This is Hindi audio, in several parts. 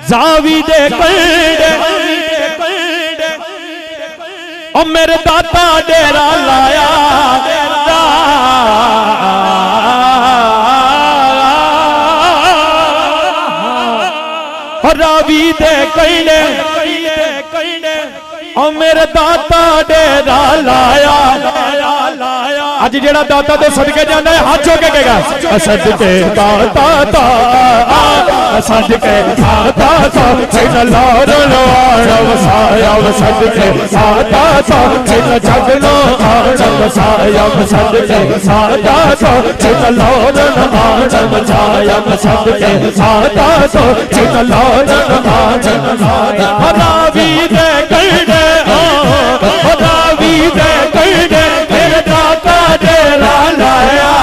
जावी दे कंडे ओ मेरे दाता डेरा लाया रावी दे कंडे ओ मेरे दाता डेरा लाया अज जेड़ा दाता तो सदके जाना है हाथ चो के कहेगा सदके दाता सदके दाता छिन लार लवाण वसाया सदके दाता छिन जगनो आण वसाया सदके दाता छिन लार आण वसाया सदके दाता छिन लार आण रावी दे कंडे रावी दे कंडे मेरे दाता डेरा लाया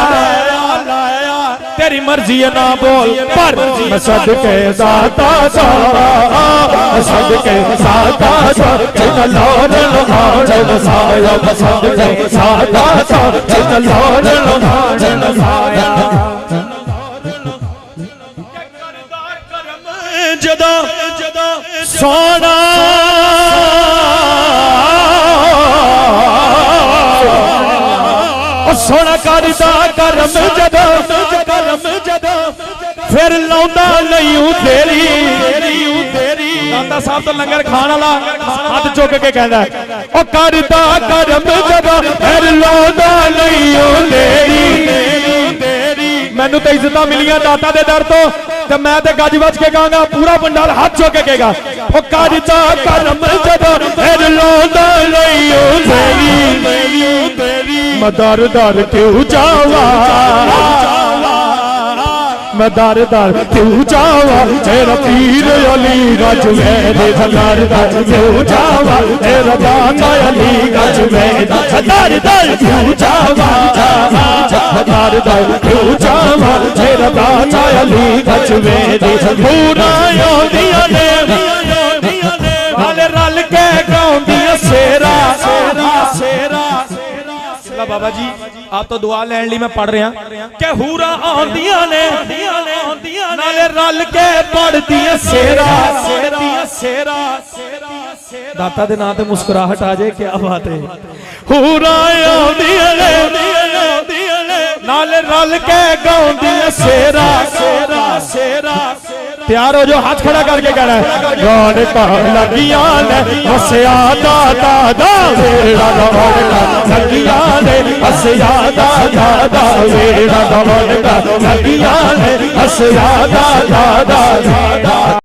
तेरी मर्जी है ना बोल पर सदके दाता सदके दाता छिन लार आण वसाया सदके दाता छिन लार आण वसाया जदा सोना सोना करदा करम जदा फिर लाउंदा नहीं तेरी दाता साहब तो लंगर खान वाला हाथ चुक के कहंदा ओ करदा करम जदा फिर लाउंदा नहीं तेरी मैनू तो इज्जत मिलियां दाता दे दर तो मैं तो गज बज के कहांगा पूरा पंडाल हाथ चुक के कहेगा ओ करदा करम जदा फिर लाउंदा नहीं तेरी मैं दर दर क्यों जावा मैं दर दर क्यों जावा तेरा पीर अली गज मेरे दर दर क्यों जावा तेरा दाता अली गज मेरे दर दर क्यों जावा दर दर क्यों जावा तेरा दाता अली गज मेरे पूरा योदिया ने वाले रल के गाउंदियां सेरा बाबा जी आप तो दुआ लैन ली मैं पढ़ रहा कि हूरा आंदियां ने नाले रल के पढ़दियां सेरा दाता दे नाम ते मुस्कुराहट आ जाए क्या बात है हूरा आंदियां ने नाले रल के गाउंदियां सेरा तैयार हो जो हाथ खड़ा करके कहना है रौनका लगियां ने हसिया दादा वेड़ा रौनका लगियां ने हसिया दादा वेड़ा रौनका लगियां ने हसिया दादा